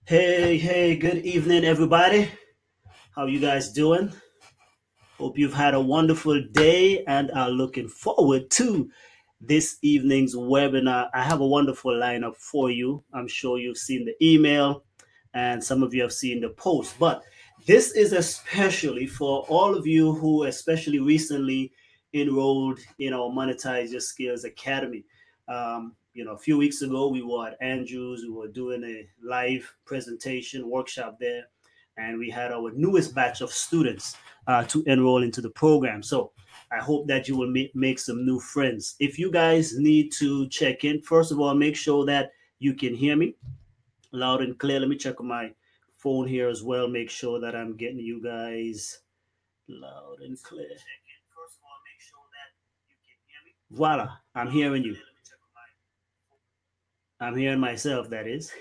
Hey, good evening, everybody. How you guys doing? Hope you've had a wonderful day and are looking forward to this evening's webinar. I have a wonderful lineup for you. I'm sure you've seen the email and some of you have seen the post, but this is especially for all of you who especially recently enrolled in our Monetize Your Skills Academy. A few weeks ago, we were at Andrews. We were doing a live presentation workshop there, and we had our newest batch of students to enroll into the program. So I hope that you will make some new friends. If you guys need to check in, first of all, make sure that you can hear me loud and clear. Let me check on my phone here as well. Make sure that I'm getting you guys loud and clear. Voila, I'm hearing you. I'm hearing myself, that is.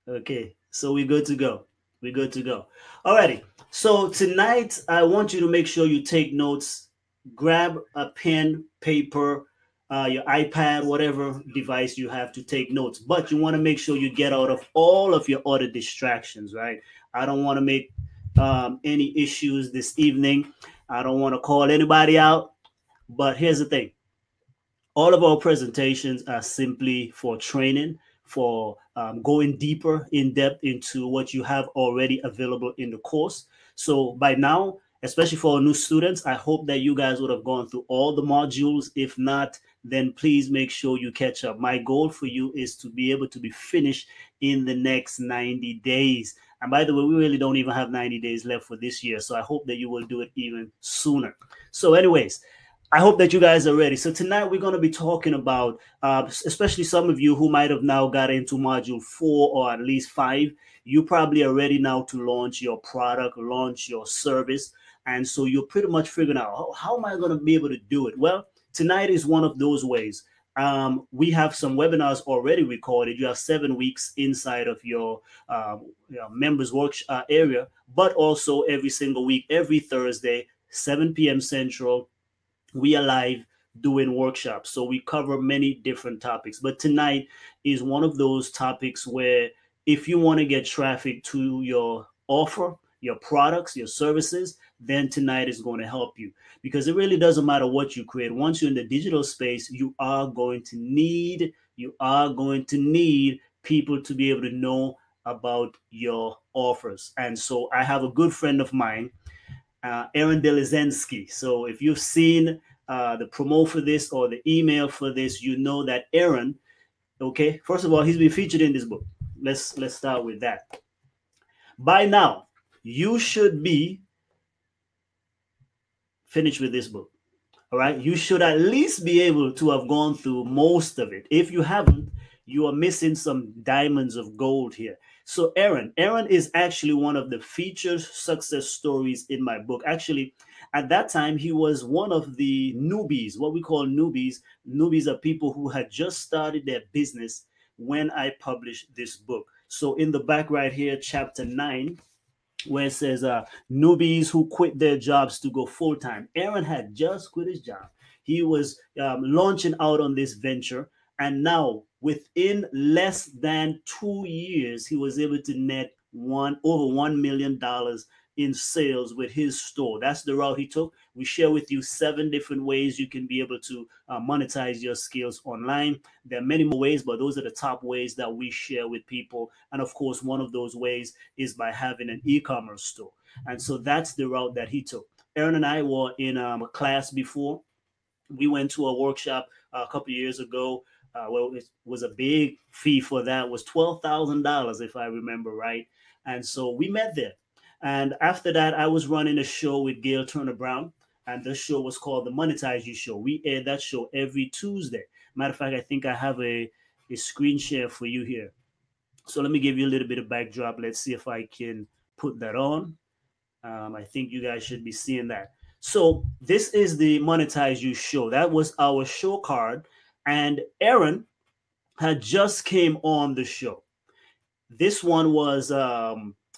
Okay, so we're good to go. We're good to go. Alrighty. So tonight, I want you to make sure you take notes. Grab a pen, paper, your iPad, whatever device you have to take notes. But you want to make sure you get out of all of your other distractions, right? I don't want to make any issues this evening. I don't want to call anybody out. But here's the thing, all of our presentations are simply for training, for going deeper in depth into what you have already available in the course. So by now, especially for our new students, I hope that you guys would have gone through all the modules. If not, then please make sure you catch up. My goal for you is to be able to be finished in the next 90 days. And by the way, we really don't even have 90 days left for this year. So I hope that you will do it even sooner. So anyways, I hope that you guys are ready. So tonight we're going to be talking about, especially some of you who might have now got into module 4 or at least 5. You probably are ready now to launch your product, launch your service. And so you're pretty much figuring out, how am I going to be able to do it? Well, tonight is one of those ways. We have some webinars already recorded. You have 7 weeks inside of your members workshop area, but also every single week, every Thursday, 7 p.m. Central, we are live doing workshops. So we cover many different topics. But tonight is one of those topics where if you want to get traffic to your offer, your products, your services, then tonight is going to help you, because it really doesn't matter what you create. Once you're in the digital space, you are going to need people to be able to know about your offers. And so I have a good friend of mine, Aaron Delizensky. So if you've seen the promo for this or the email for this, you know that Aaron, okay, first of all, he's been featured in this book. Let's start with that. By now, you should be finished with this book. All right. You should at least be able to have gone through most of it. If you haven't, you are missing some diamonds of gold here. So Aaron is actually one of the featured success stories in my book. Actually, at that time, he was one of the newbies, what we call newbies. Newbies are people who had just started their business when I published this book. So in the back right here, chapter 9, where it says newbies who quit their jobs to go full time. Aaron had just quit his job. He was launching out on this venture. And now, within less than 2 years, he was able to net over $1 million in sales with his store. That's the route he took. We share with you 7 different ways you can be able to monetize your skills online. There are many more ways, but those are the top ways that we share with people. And of course, one of those ways is by having an e-commerce store. And so that's the route that he took. Aaron and I were in a class before. We went to a workshop a couple of years ago. Well, it was a big fee for that. It was $12,000, if I remember right. And so we met there. And after that, I was running a show with Gail Turner Brown, and the show was called The Monetize You Show. We aired that show every Tuesday. Matter of fact, I think I have a screen share for you here. So let me give you a little bit of backdrop. Let's see if I can put that on. I think you guys should be seeing that. So this is the Monetize You Show. That was our show card, and Aaron had just came on the show. This one was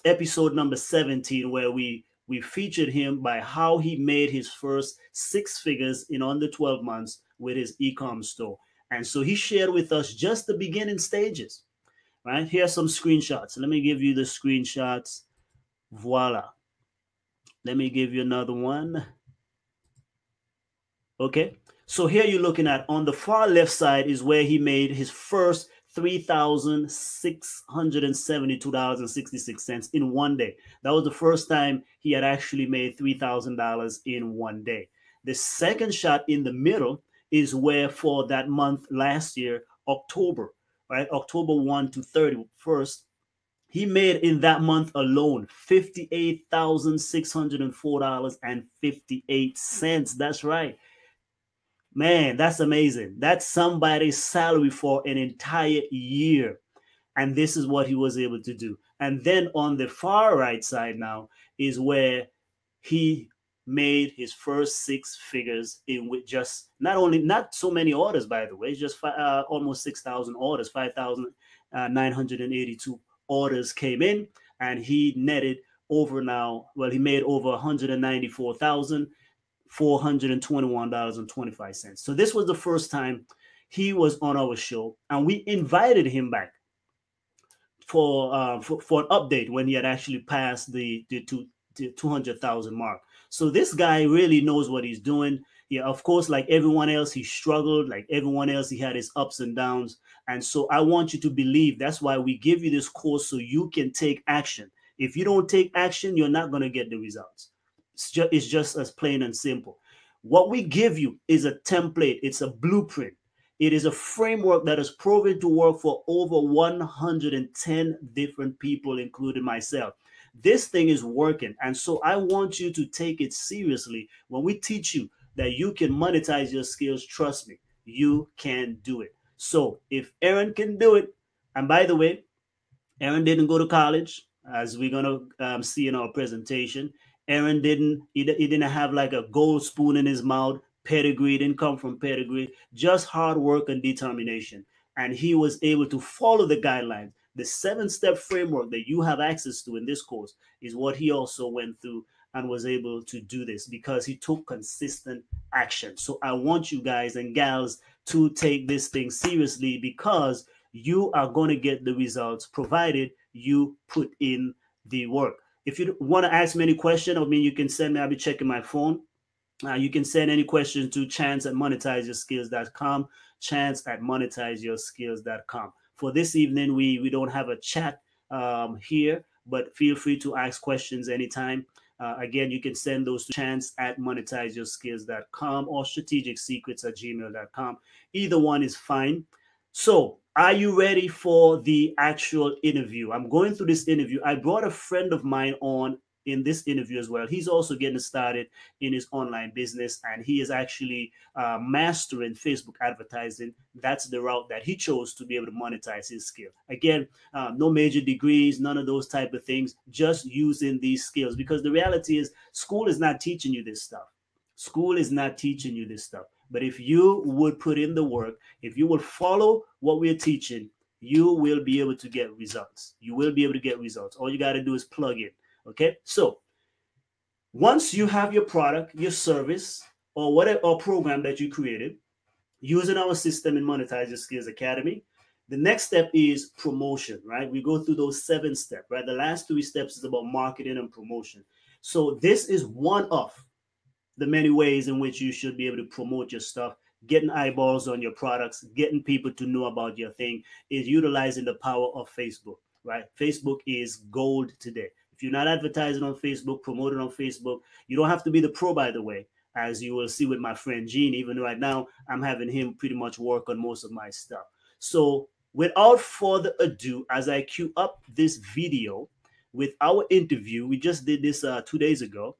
episode number 17, where we featured him by how he made his first 6 figures in under 12 months with his e-com store. And so he shared with us just the beginning stages. right? Here are some screenshots. Let me give you the screenshots. Voila. Let me give you another one. Okay. So here you're looking at on the far left side is where he made his first $3,672.66 in one day. That was the first time he had actually made $3,000 in one day. The second shot in the middle is where for that month last year, October, right? October 1 to 31st, he made in that month alone $58,604.58. That's right. Man, that's amazing. That's somebody's salary for an entire year. And this is what he was able to do. And then on the far right side now is where he made his first six figures in with just not so many orders, by the way, it's just almost 6,000 orders, 5,982 orders came in, and he netted over now. Well, he made over 194,000. $421.25. So this was the first time he was on our show, and we invited him back for an update when he had actually passed the 200,000 mark. So this guy really knows what he's doing. Yeah, of course, like everyone else, he struggled. Like everyone else, he had his ups and downs. And so I want you to believe. That's why we give you this course so you can take action. If you don't take action, you're not going to get the results. It's just as plain and simple. What we give you is a template. It's a blueprint. It is a framework that is proven to work for over 110 different people, including myself. This thing is working. And so I want you to take it seriously. When we teach you that you can monetize your skills, trust me, you can do it. So if Aaron can do it, and by the way, Aaron didn't go to college, as we're going to see in our presentation. Aaron he didn't have like a gold spoon in his mouth. Pedigree didn't come from pedigree, just hard work and determination. And he was able to follow the guidelines. The 7-step framework that you have access to in this course is what he also went through and was able to do this because he took consistent action. So I want you guys and gals to take this thing seriously because you are going to get the results provided you put in the work. If you want to ask me any question, I mean, you can send me. I'll be checking my phone. You can send any questions to chance@monetizeyourskills.com, chance@monetizeyourskills.com. For this evening, we don't have a chat here, but feel free to ask questions anytime. Again, you can send those to chance@monetizeyourskills.com or strategicsecrets@gmail.com. Either one is fine. So, are you ready for the actual interview? I'm going through this interview. I brought a friend of mine on in this interview as well. He's also getting started in his online business, and he is actually mastering Facebook advertising. That's the route that he chose to be able to monetize his skill. Again, no major degrees, none of those type of things, just using these skills, because the reality is school is not teaching you this stuff. School is not teaching you this stuff. But if you would put in the work, if you would follow what we're teaching, you will be able to get results. You will be able to get results. All you got to do is plug in. Okay, so once you have your product, your service, or whatever or program that you created using our system in Monetize Your Skills Academy, the next step is promotion, right? We go through those 7 steps, right? The last 3 steps is about marketing and promotion. So this is one of the many ways in which you should be able to promote your stuff. Getting eyeballs on your products, getting people to know about your thing is utilizing the power of Facebook, right? Facebook is gold today. If you're not advertising on Facebook, promoting on Facebook, you don't have to be the pro, by the way, as you will see with my friend Gene. Even right now, I'm having him pretty much work on most of my stuff. So without further ado, as I queue up this video with our interview, we just did this 2 days ago.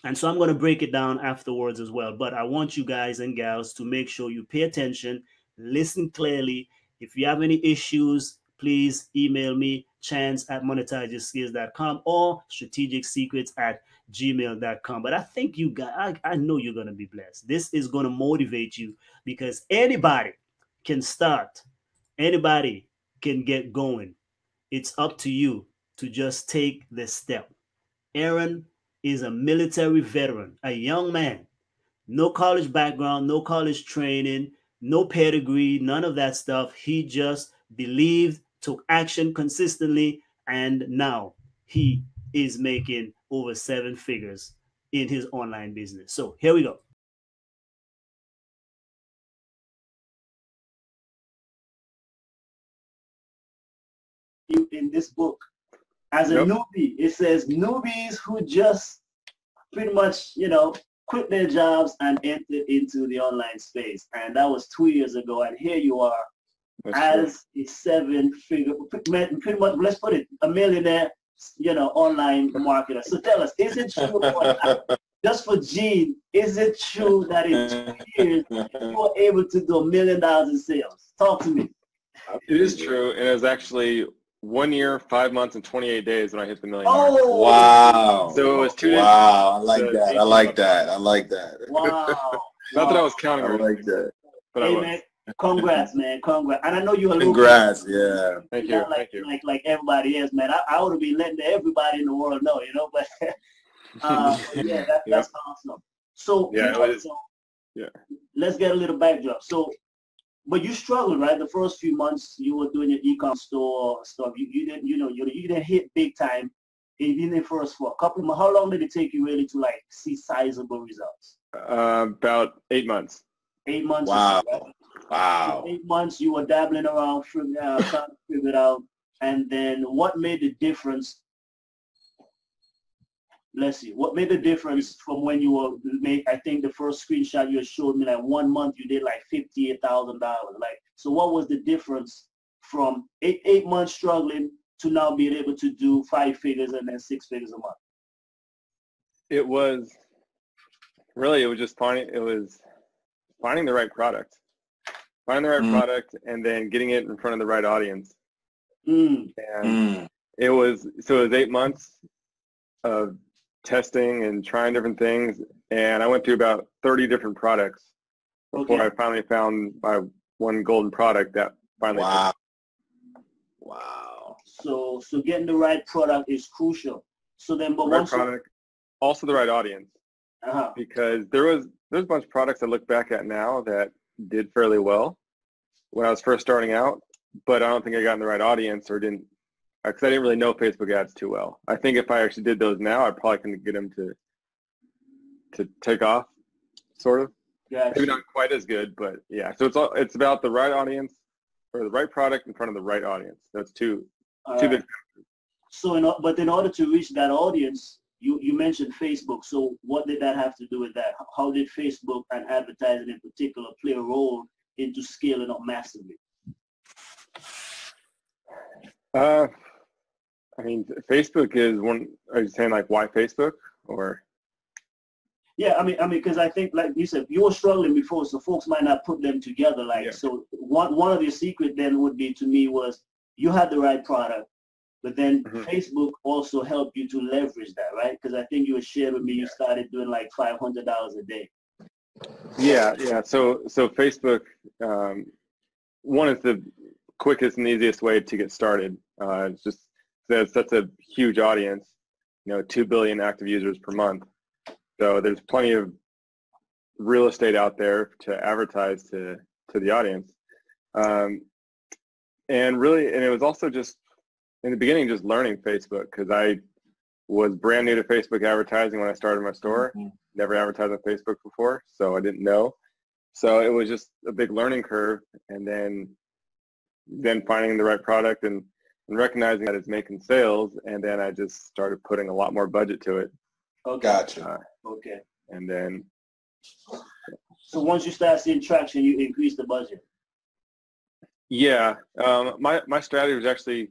And so I'm going to break it down afterwards as well. But I want you guys and gals to make sure you pay attention, listen clearly. If you have any issues, please email me, chance@monetizeyourskills.com or strategicsecrets@gmail.com. But I think you guys, I know you're going to be blessed. This is going to motivate you because anybody can start. Anybody can get going. It's up to you to just take the step. Aaron is a military veteran, a young man, no college background, no college training, no pedigree, none of that stuff. He just believed, took action consistently, and now he is making over 7 figures in his online business. So here we go. In this book, as a newbie, it says newbies who just pretty much, quit their jobs and entered into the online space. And that was 2 years ago. And here you are. That's as true. A 7-figure, pretty much, let's put it, a millionaire, online marketer. So tell us, is it true, just for Gene, is it true that in 2 years you were able to do $1 million in sales? Talk to me. It is true, and it was actually 1 year, 5 months, and 28 days when I hit the million mark. Oh, wow. So it was 2 days. Wow, I like that. I like that. I like that. Wow. Not that I was counting. I like that. But hey, man, congrats, man. Congrats. And I know you're a little congrats, yeah. Thank you. Like, thank you. Like everybody else, man. I would be letting everybody in the world know, but yeah, that's awesome. So, let's get a little backdrop. So, but you struggled, right? The first few months you were doing your e-com store stuff. You didn't, you didn't hit big time in the first for a couple of months. How long did it take you really to see sizable results? About 8 months. 8 months. Wow. Right? Wow. So 8 months you were dabbling around, trying to figure it out. And then what made the difference? Bless you. What made the difference from when you were I think the first screenshot you showed me, like 1 month you did like $58,000. So what was the difference from eight months struggling to now being able to do 5 figures and then 6 figures a month? It was just finding the right product. Finding the right product and then getting it in front of the right audience. And it was 8 months of testing and trying different things, and I went through about 30 different products before I finally found my one golden product that finally Wow. So getting the right product is crucial. So then, but the right product, also the right audience. Because there's a bunch of products I look back at now that did fairly well when I was first starting out, but I don't think I got in the right audience or didn't, because I didn't really know Facebook ads too well. I think if I actually did those now, I probably can get them to take off, sort of. Gotcha. Maybe not quite as good, but yeah. So it's about the right audience or the right product in front of the right audience. That's two big. So, but in order to reach that audience, you mentioned Facebook. So what did that have to do with that? How did Facebook and advertising in particular play a role into scaling up massively? I mean, Facebook is one. Are you saying like why Facebook or? Yeah, I mean, because I think, like you said, you were struggling before, so folks might not put them together. So one of your secret then would be, to me, was you had the right product, but then Facebook also helped you to leverage that, right? Because I think you had shared with me you started doing like $500 a day. Yeah. So Facebook, one is the quickest and easiest way to get started. It's just there's such a huge audience, 2 billion active users per month. So there's plenty of real estate out there to advertise to the audience. And it was also just in the beginning, just learning Facebook, because I was brand new to Facebook advertising when I started my store. Never advertised on Facebook before, so I didn't know. So it was just a big learning curve, and then finding the right product and recognizing that it's making sales, and then I just started putting a lot more budget to it. Okay. Gotcha. Okay. And then. So once you start seeing traction, you increase the budget. Yeah. My strategy was actually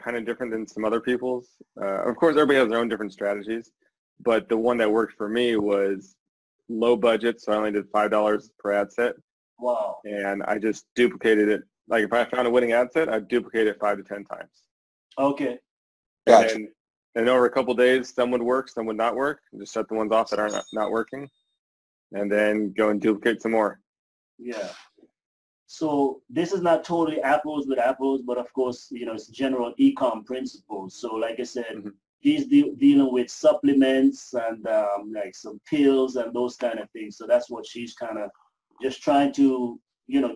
kind of different than some other people's. Of course, everybody has their own different strategies, but the one that worked for me was low budget, so I only did $5 per ad set. Wow. And I just duplicated it. Like if I found a winning ad set, I'd duplicate it 5 to 10 times. Okay. Gotcha. And over a couple of days, some would work, some would not work. And just shut the ones off that are not working, and then go and duplicate some more. Yeah. So this is not totally apples with apples, but of course, it's general e-com principles. So like I said, he's dealing with supplements and like some pills and those kind of things. So that's what she's kind of just trying to,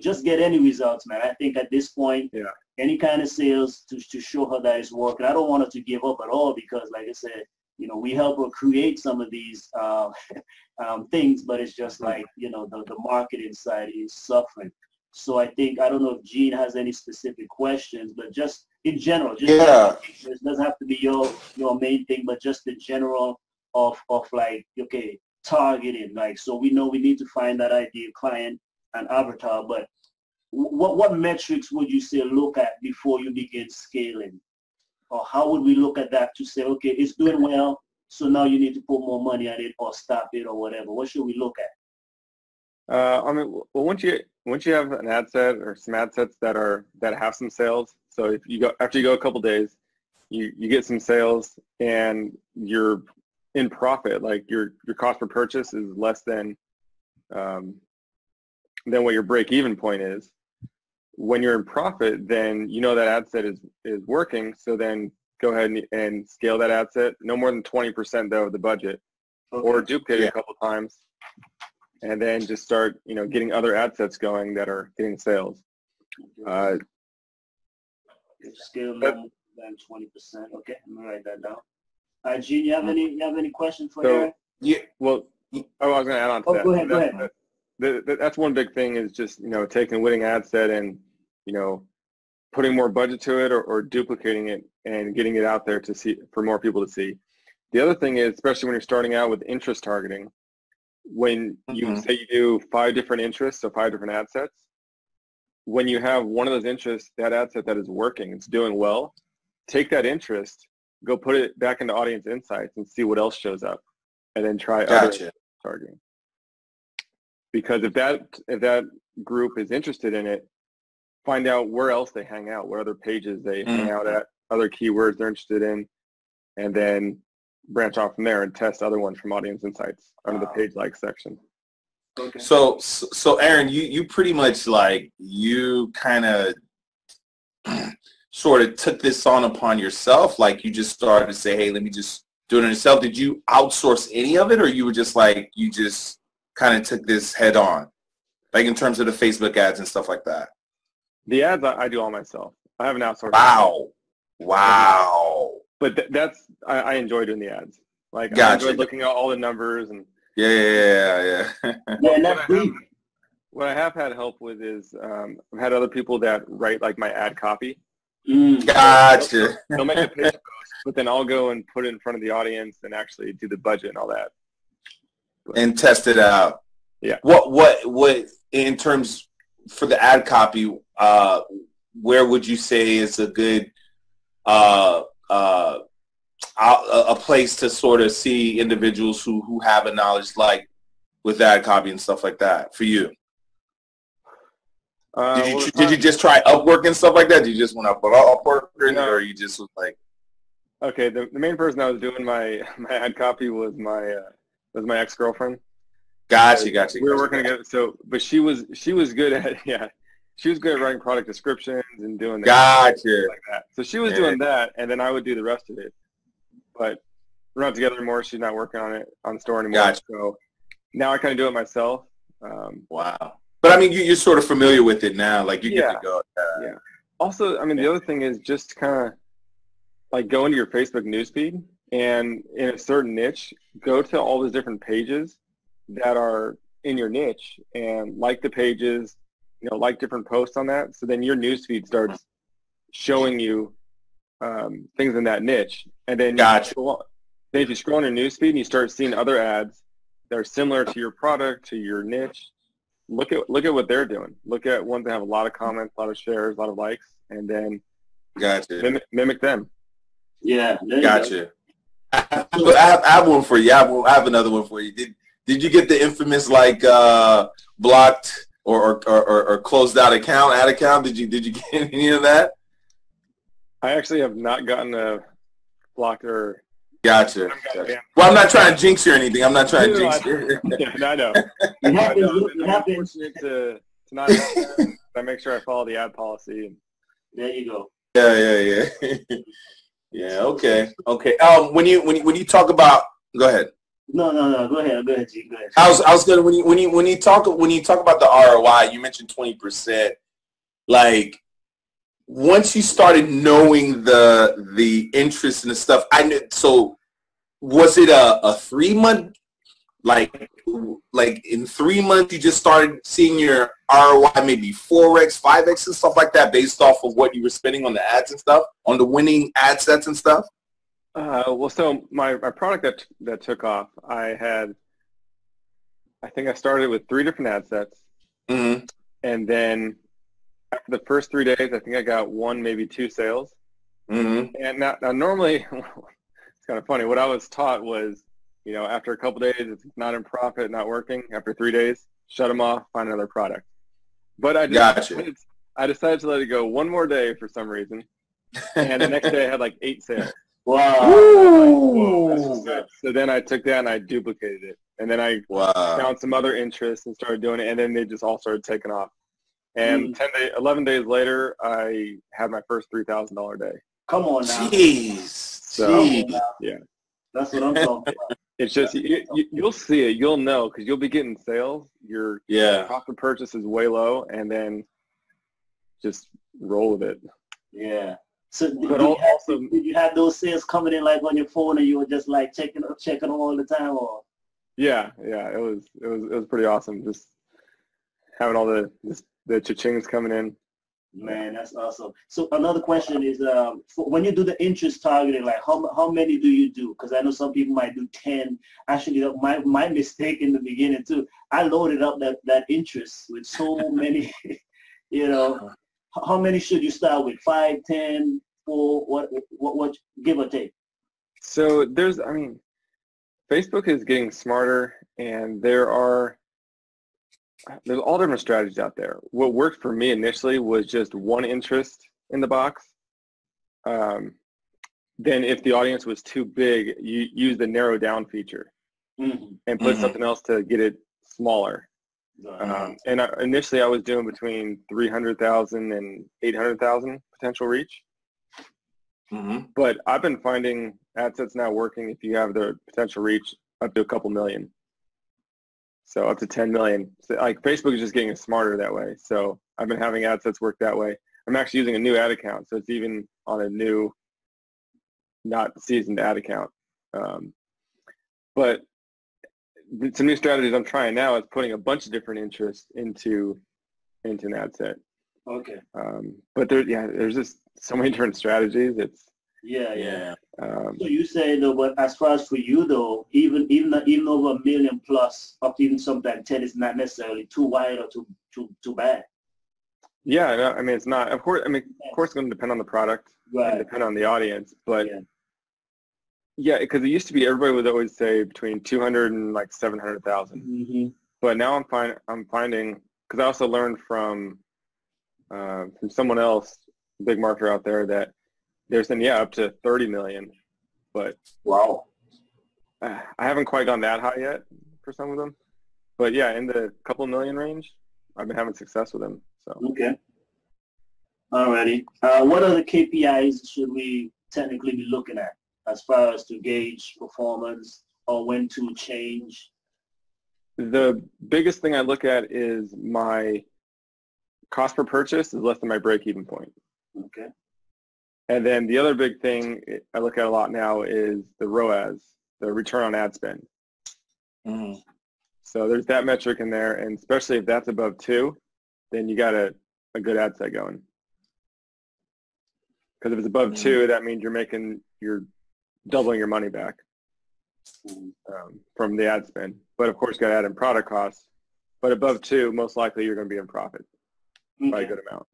just get any results, man. I think at this point, Yeah. any kind of sales to show her that it's working. I don't want her to give up at all because, like I said, we help her create some of these things, but it's just like, the marketing side is suffering. So I don't know if Gene has any specific questions, but just in general, it doesn't have to be your main thing, but just the general of like, okay, targeting, like, so we know we need to find that ideal client and avatar, but what metrics would you say look at before you begin scaling? Or how would we look at that to say, okay, it's doing well, so now you need to put more money at it or stop it or whatever? What should we look at? Once you have an ad set or some ad sets that have some sales, so if you go after you go a couple days, you get some sales and you're in profit, like your cost per purchase is less than what your break-even point is. When you're in profit, then that ad set is working. So then go ahead and scale that ad set, no more than 20% though of the budget, or duplicate it a couple times, and then just start getting other ad sets going that are getting sales. Scale no more than 20%. Okay, I'm gonna write that down. Gene, you have any questions for Aaron? Yeah. Well, I was gonna add on to that. Go ahead. That's one big thing is just taking a winning ad set and putting more budget to it or duplicating it and getting it out there to see for more people to see. The other thing is, especially when you're starting out with interest targeting, when you say you do 5 different interests, so 5 different ad sets, when you have one of those interests, that ad set that is working, it's doing well, take that interest, go put it back into audience insights and see what else shows up, and then try other targeting. Because if that group is interested in it, find out where else they hang out, what other pages they hang out at, other keywords they're interested in, and then branch off from there and test other ones from audience insights under the page like section. Okay. So Aaron, you pretty much like you kind of sort of took this on upon yourself, like you just started to say, hey, let me just do it on yourself. Did you outsource any of it, or you were just like you just kind of took this head on, like in terms of the Facebook ads and stuff like that? The ads I do all myself. I haven't outsourced. Wow. But I enjoy doing the ads. Like I enjoy looking at all the numbers and yeah. What I have had help with is I've had other people that write like my ad copy. Gotcha. They'll make a page post, but then I'll go and put it in front of the audience and actually do the budget and all that. And test it out. Yeah. What in terms for the ad copy, where would you say is a good a place to sort of see individuals who have a knowledge like with ad copy and stuff like that for you? Did you just try Upwork and stuff like that? Did you just want to put Upwork or you just was like? Okay, the main person I was doing my ad copy was my ex-girlfriend. Gotcha. We were working together. So, but she was good at she was good at writing product descriptions and doing that. Gotcha. Like that. So she was doing that, and then I would do the rest of it. But we're not together anymore. She's not working on the store anymore. Gotcha. So now I kind of do it myself. Wow. But I mean, you're sort of familiar with it now. Like you get to go. Yeah. Also, I mean, the other thing is just kind of like go into your Facebook newsfeed and in a certain niche, go to all those different pages that are in your niche and like the pages, like different posts on that. So then your newsfeed starts showing you things in that niche. And then if you scroll on your newsfeed and you start seeing other ads that are similar to your product, to your niche, look at what they're doing. Look at ones that have a lot of comments, a lot of shares, a lot of likes, and then mimic them. Yeah. Gotcha. I have one for you. I have another one for you. Did you get the infamous like blocked or closed out ad account? Did you get any of that? I actually have not gotten a blocked or. Gotcha. Well, I'm not trying to jinx you or anything. I'm not trying to jinx you. I know. It happens. To not have that. I make sure I follow the ad policy. And there you go. Yeah. Yeah. Okay. When you talk about, go ahead. No. Go ahead, Gene. Go ahead. I was gonna when you talk about the ROI, you mentioned 20%. Like once you started knowing the interest and the stuff, I knew. So was it a 3-month? Like in 3 months, you just started seeing your ROI maybe 4x, 5x, and stuff like that, based off of what you were spending on the ads and stuff, on the winning ad sets and stuff. Well, so my product that took off, I think I started with 3 different ad sets, Mm-hmm. and then after the first 3 days, I think I got 1, maybe 2 sales. Mm-hmm. And now normally, it's kind of funny. What I was taught was, after a couple days, it's not in profit, not working. After 3 days, shut them off, find another product. But I decided to let it go 1 more day for some reason, and the next day I had like 8 sales. Wow. Whoa, good. So then I took that and I duplicated it, and then I found some other interests and started doing it, and then they just all started taking off. And 11 days later, I had my first $3,000 day. Come on now. Jeez. So yeah, that's what I'm talking about. It's just you'll see it, you'll know, because you'll be getting sales. Your cost of purchase is way low, and then just roll with it. Yeah. So, but did you have those sales coming in like on your phone, and you were just like checking them all the time, or? Yeah. It was pretty awesome, just having all the cha-chings coming in. Man, that's awesome. So another question is, when you do the interest targeting, like how many do you do? Because I know some people might do 10. Actually, my mistake in the beginning too. I loaded up that interest with so many. How many should you start with? 5, 10, 4? What give or take? So Facebook is getting smarter, and there's all different strategies out there. What worked for me initially was just 1 interest in the box. Then if the audience was too big, you use the narrow down feature and put something else to get it smaller. And initially I was doing between 300,000 and 800,000 potential reach. But I've been finding ad sets now working if you have the potential reach up to a couple million. So up to 10 million. So like Facebook is just getting smarter that way. So I've been having ad sets work that way. I'm actually using a new ad account, so it's even on a new, not seasoned ad account. But some new strategies I'm trying now is putting a bunch of different interests into an ad set. Okay. But there's just so many different strategies. It's so you say though, but as far as for you though, even over 1 million plus, up to even something like 10 is not necessarily too wide or too bad. Yeah, no, it's not. Of course, it's going to depend on the product and depend on the audience. But because it used to be everybody would always say between 200 and like 700,000. But now I'm finding, because I also learned from someone else, a big marketer out there, that they're saying up to 30 million. But wow, I haven't quite gone that high yet for some of them. But in the couple million range, I've been having success with them. So okay, alrighty. What other KPIs should we technically be looking at as far as to gauge performance or when to change? The biggest thing I look at is my cost per purchase is less than my break-even point. Okay. And then the other big thing I look at a lot now is the ROAS, the return on ad spend. So there's that metric in there, and especially if that's above 2, then you got a good ad set going. Because if it's above 2, that means you're doubling your money back from the ad spend. But of course, you got to add in product costs. But above 2, most likely you're going to be in profit by a good amount.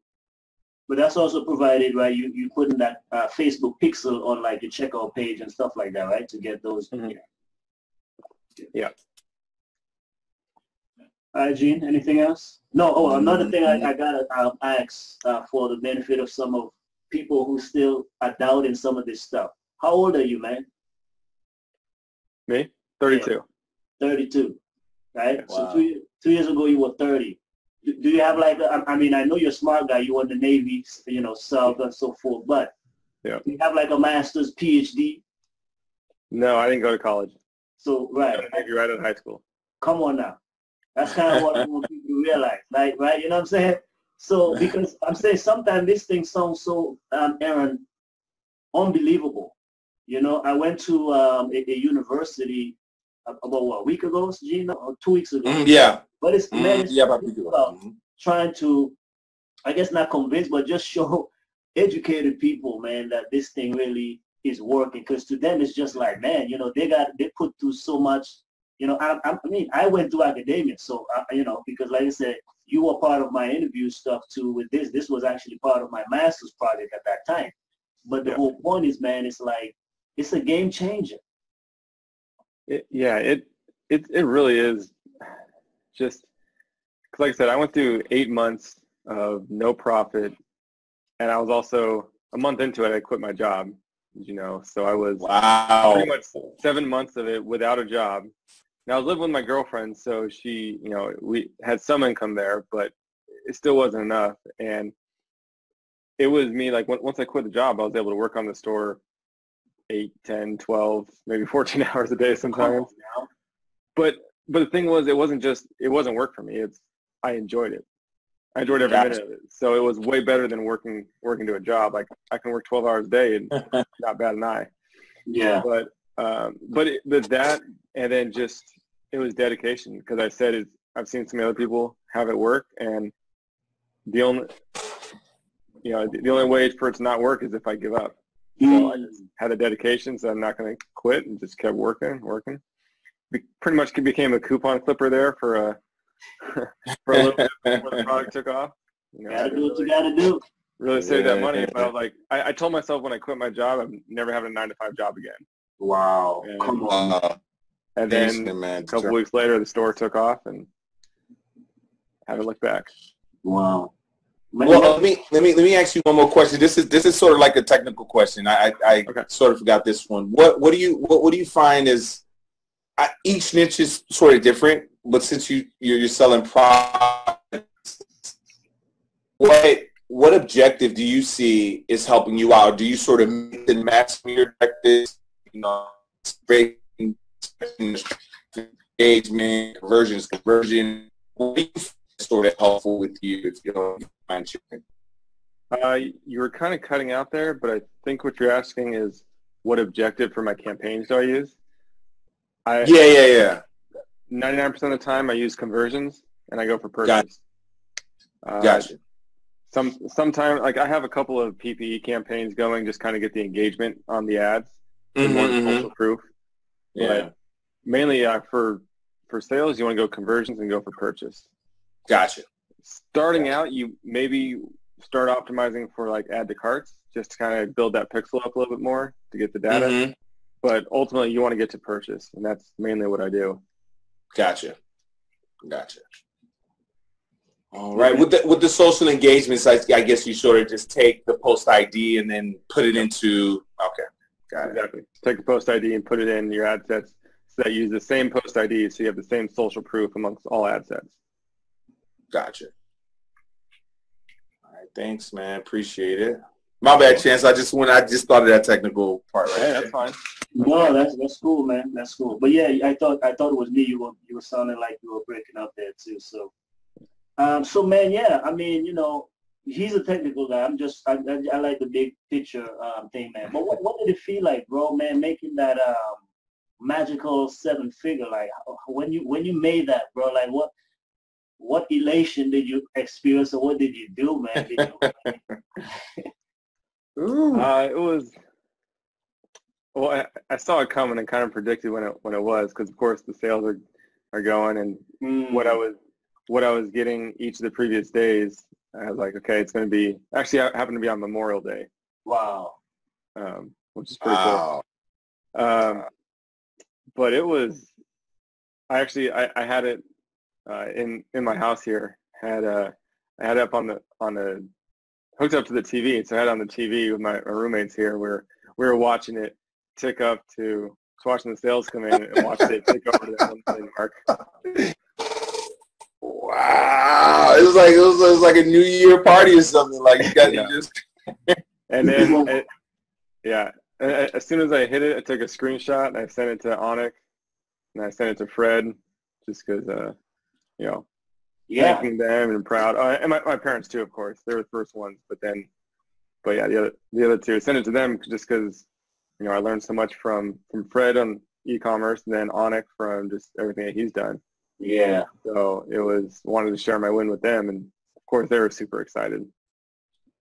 But that's also provided, right? You put in that Facebook pixel on like your checkout page and stuff like that, right? To get those. Yeah. All right, Gene, anything else? No. Oh, another thing I got to ask for the benefit of some of people who still are doubting some of this stuff. How old are you, man? Me? 32. 32, right? Wow. So 2 years ago, you were 30. Do you have like, I know you're a smart guy, you were in the Navy, sub and so forth, but do you have like a master's, PhD? No, I didn't go to college. So right, You're right out of high school. Come on now. That's kind of what I want people to realize, like, right? You know what I'm saying? So because I'm saying sometimes this thing sounds so, Aaron, unbelievable. You know, I went to a university about what, a week ago, Gina, or 2 weeks ago. Yeah. But it's about a week ago. Trying to, I guess not convince, but just show educated people, man, that this thing really is working. Because to them, it's just like, man, you know, they put through so much. You know, I mean, I went through academia, so you know, because like I said, you were part of my interview stuff too. With this was actually part of my master's project at that time. But the whole point is, man, it's like it's a game changer. It really is. Just because, like I said, I went through 8 months of no profit, and I was also a month into it. I quit my job, you know, so I was pretty much 7 months of it without a job. Now I was living with my girlfriend, so she, you know, we had some income there, but it still wasn't enough. And it was me, like, once I quit the job, I was able to work on the store 8, 10, 12, maybe 14 hours a day sometimes. But the thing was, it wasn't work for me. I enjoyed it. I enjoyed every minute of it. So it was way better than working to a job. Like, I can work 12 hours a day and not bat an eye. Yeah. But that, and then just, it was dedication, because I said I've seen some other people have it work, and the only way for it to not work is if I give up. So I just had a dedication, so I'm not going to quit, and just kept working. Pretty much became a coupon clipper there for a little bit before the product took off. You know, gotta do what you gotta do. Really save that money. But I was like, I told myself when I quit my job, I'm never having a 9-to-5 job again. Wow. And, come on. And then a couple weeks later, the store took off, and haven't looked back. Wow. Well, let me ask you one more question. This is sort of like a technical question. I sort of forgot this one. What do you find is each niche is sort of different, but since you're selling products, what objective do you see is helping you out? Do you sort of mix and match your objectives? You know, engagement, conversion. What do you find sort of helpful with you if you don't mind sharing? You were kind of cutting out there, but I think what you're asking is what objective for my campaigns do I use? Yeah. 99% of the time I use conversions, and I go for purchase. Gotcha. Sometimes, like, I have a couple of PPE campaigns going, just kind of get the engagement on the ads, more social proof. Yeah. But mainly for sales, you want to go conversions and go for purchase. Gotcha. Starting out, you maybe start optimizing for, like, add to carts, just to kind of build that pixel up a little bit more to get the data. But ultimately, you want to get to purchase, and that's mainly what I do. Gotcha. All right. With the social engagements, I guess you sort of just take the post ID and then put it into. Okay. Got it. Exactly. Take the post ID and put it in your ad sets so that you use the same post ID, so you have the same social proof amongst all ad sets. Gotcha. All right. Thanks, man. Appreciate it. My bad, Chance. I just thought of that technical part. Right. Yeah, that's fine. No, that's cool, man. That's cool. But yeah, I thought it was me. You were sounding like you were breaking up there too. So, so man, yeah. I mean, you know, he's a technical guy. I like the big picture thing, man. But what did it feel like, bro, man, making that magical 7-figure? Like, when you made that, bro, like what elation did you experience, or what did you do, man? It was, well, I saw it coming and kind of predicted when it was, because of course the sales are going, and what I was getting each of the previous days, I was like, okay, it's going to be, actually I happened to be on Memorial Day. Wow. Which is pretty cool. But it was, I had it in my house here. I had it up on the hooked up to the TV, so I had it on the TV with my roommates here. We were watching it tick up to watching the sales come in and watch it tick over to that 1 million mark. Wow! It was like a New Year party or something. Like you got just. And then, as soon as I hit it, I took a screenshot and I sent it to Onyx, and I sent it to Fred just because, you know, Yeah. thanking them and proud. And my parents too, of course. They were the first ones, but yeah, the other two, sent it to them just because, you know, I learned so much from Fred on e-commerce, and then Onik from just everything that he's done. Yeah. So it was, wanted to share my win with them, and of course they were super excited.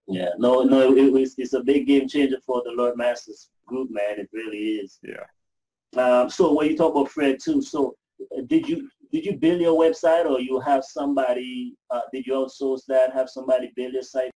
Yeah, no, it's a big game changer for the Lord Masters group, man. It really is. Yeah. So when you talk about Fred too, so did you build your website, or you have somebody? Did you outsource that? Have somebody build your site?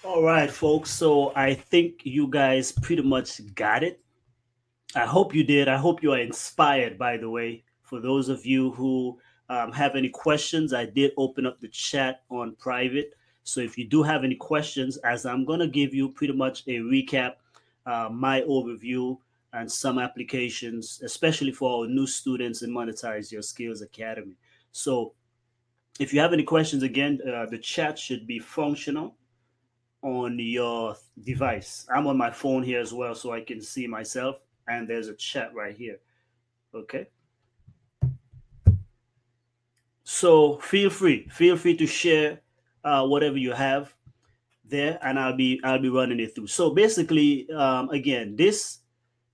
All right, folks. So I think you guys pretty much got it. I hope you did. I hope you are inspired, by the way. For those of you who have any questions, I did open up the chat on private. So if you do have any questions, as I'm going to give you pretty much a recap, my overview, and some applications, especially for our new students in Monetize Your Skills Academy. So if you have any questions, again, the chat should be functional on your device. I'm on my phone here as well, so I can see myself, and there's a chat right here. Okay. So feel free to share whatever you have there, and I'll be running it through. So basically, again, this,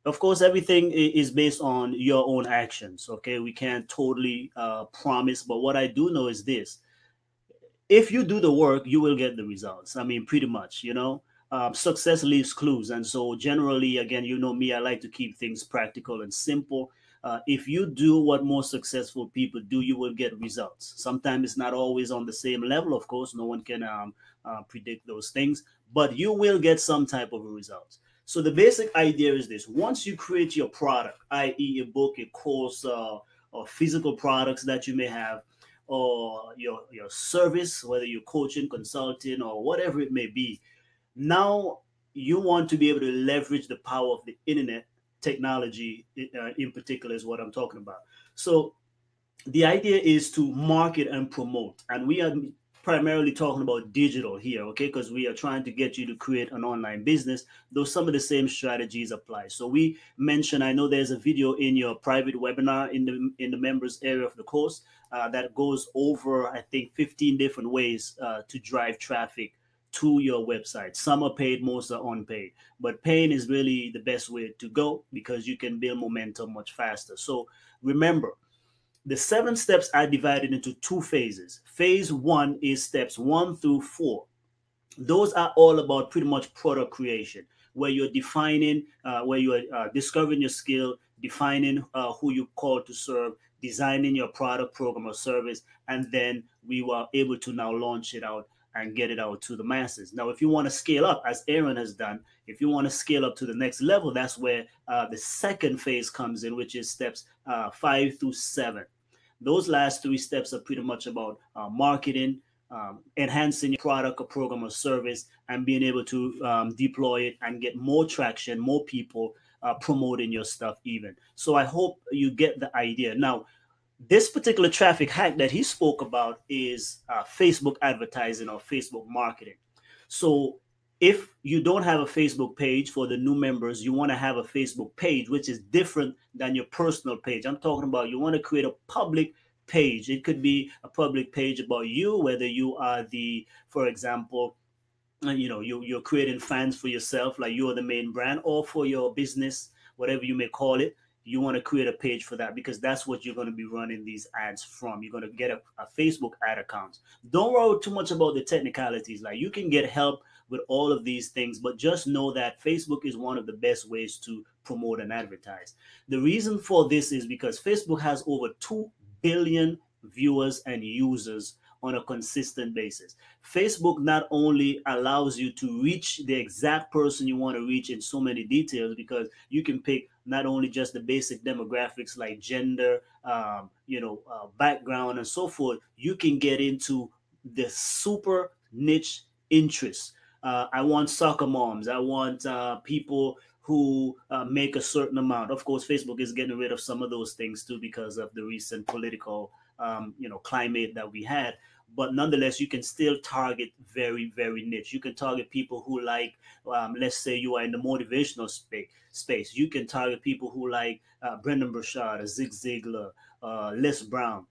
of course, everything is based on your own actions. Okay, we can't totally promise, but what I do know is this: if you do the work, you will get the results. I mean, pretty much, you know, success leaves clues. And so, generally, again, you know me, I like to keep things practical and simple. If you do what most successful people do, you will get results. Sometimes it's not always on the same level, of course, no one can predict those things, but you will get some type of results. So, the basic idea is this: once you create your product, i.e., a book, a course, or physical products that you may have, or your service, whether you're coaching, consulting, or whatever it may be. Now you want to be able to leverage the power of the internet technology, in particular, is what I'm talking about. So the idea is to market and promote, and we are primarily talking about digital here, okay, because we are trying to get you to create an online business, though some of the same strategies apply. So we mentioned, I know there's a video in your private webinar in the members area of the course that goes over, I think, 15 different ways to drive traffic to your website. Some are paid, most are unpaid, but paying is really the best way to go because you can build momentum much faster. So remember, the 7 steps are divided into 2 phases. Phase 1 is steps 1 through 4. Those are all about pretty much product creation, where you're defining, where you are discovering your skill, defining who you call to serve, designing your product, program, or service, and then we were able to now launch it out and get it out to the masses. Now, if you want to scale up, as Aaron has done, if you want to scale up to the next level, that's where the second phase comes in, which is steps 5 through 7. Those last 3 steps are pretty much about marketing, enhancing your product or program or service, and being able to deploy it and get more traction, more people promoting your stuff even. So I hope you get the idea. Now, this particular traffic hack that he spoke about is Facebook advertising or Facebook marketing. So if you don't have a Facebook page, for the new members, you want to have a Facebook page, which is different than your personal page. I'm talking about you want to create a public page. It could be a public page about you, whether you are the, for example, you know, you're creating fans for yourself, like you're the main brand, or for your business, whatever you may call it. you want to create a page for that, because that's what you're going to be running these ads from. You're going to get a Facebook ad account. Don't worry too much about the technicalities. Like, you can get help with all of these things, but just know that Facebook is one of the best ways to promote and advertise. The reason for this is because Facebook has over 2 billion viewers and users on a consistent basis. Facebook not only allows you to reach the exact person you want to reach in so many details, because you can pick not only just the basic demographics like gender, background, and so forth. You can get into the super niche interests. I want soccer moms. I want people who make a certain amount. Of course, Facebook is getting rid of some of those things too because of the recent political, climate that we had. But nonetheless, you can still target very, very niche. You can target people who like, let's say you are in the motivational space. You can target people who like Brendan Burchard, Zig Ziglar, Les Brown.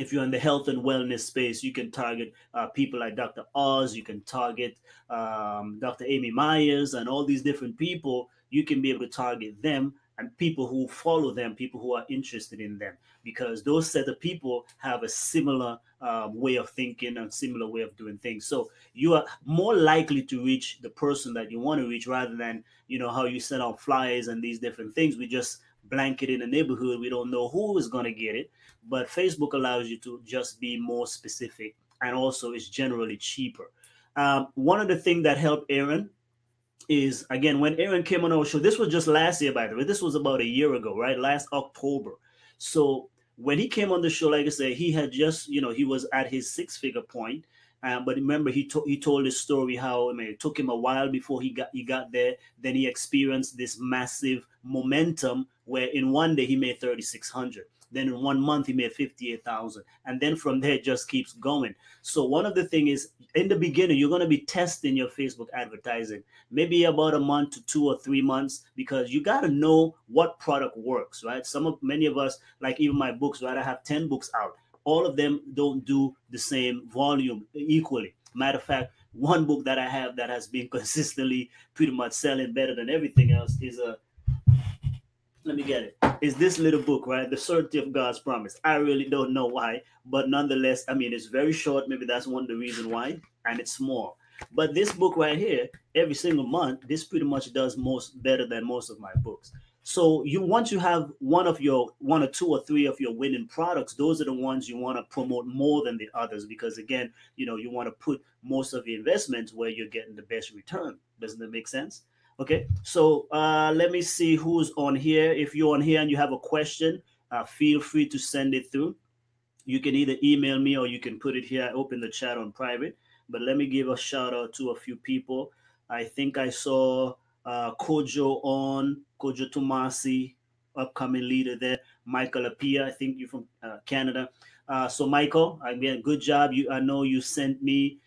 If you're in the health and wellness space, you can target people like Dr. Oz. You can target Dr. Amy Myers and all these different people. You can be able to target them and people who follow them, people who are interested in them, because those set of people have a similar way of thinking and similar way of doing things. So you are more likely to reach the person that you want to reach, rather than, how you send out flyers and these different things. We just blanket in the neighborhood. We don't know who is going to get it. But Facebook allows you to just be more specific, and also it's generally cheaper. One of the things that helped Aaron is, again, when Aaron came on our show, this was just last year, by the way. This was about a year ago, right? Last October. So when he came on the show, like I said, he had just, he was at his 6-figure point. But remember, he told his story how, it took him a while before he got there. Then he experienced this massive momentum where in one day he made 3,600. Then in 1 month he made 58,000, and then from there it just keeps going. So one of the things is, in the beginning, you're going to be testing your Facebook advertising, maybe about a month to 2 or 3 months, because you got to know what product works, right? Many of us, like even my books, right? I have 10 books out. All of them don't do the same volume equally. Matter of fact, one book that I have that has been consistently pretty much selling better than everything else is let me get it. Is this little book, right? The Certainty of God's Promise. I really don't know why, but nonetheless, it's very short. Maybe that's one of the reasons why, and it's small. But this book right here, every single month, this pretty much does better than most of my books. So once you have one or two or three of your winning products, those are the ones you want to promote more than the others, because again, you want to put most of your investments where you're getting the best return. Doesn't that make sense? Okay, so let me see who's on here. If you're on here and you have a question, feel free to send it through. You can either email me or you can put it here. I open the chat on private. But let me give a shout out to a few people. I think I saw Kojo Tomasi, upcoming leader there. Michael Apia, I think you're from Canada. So Michael, again, good job. I know you sent me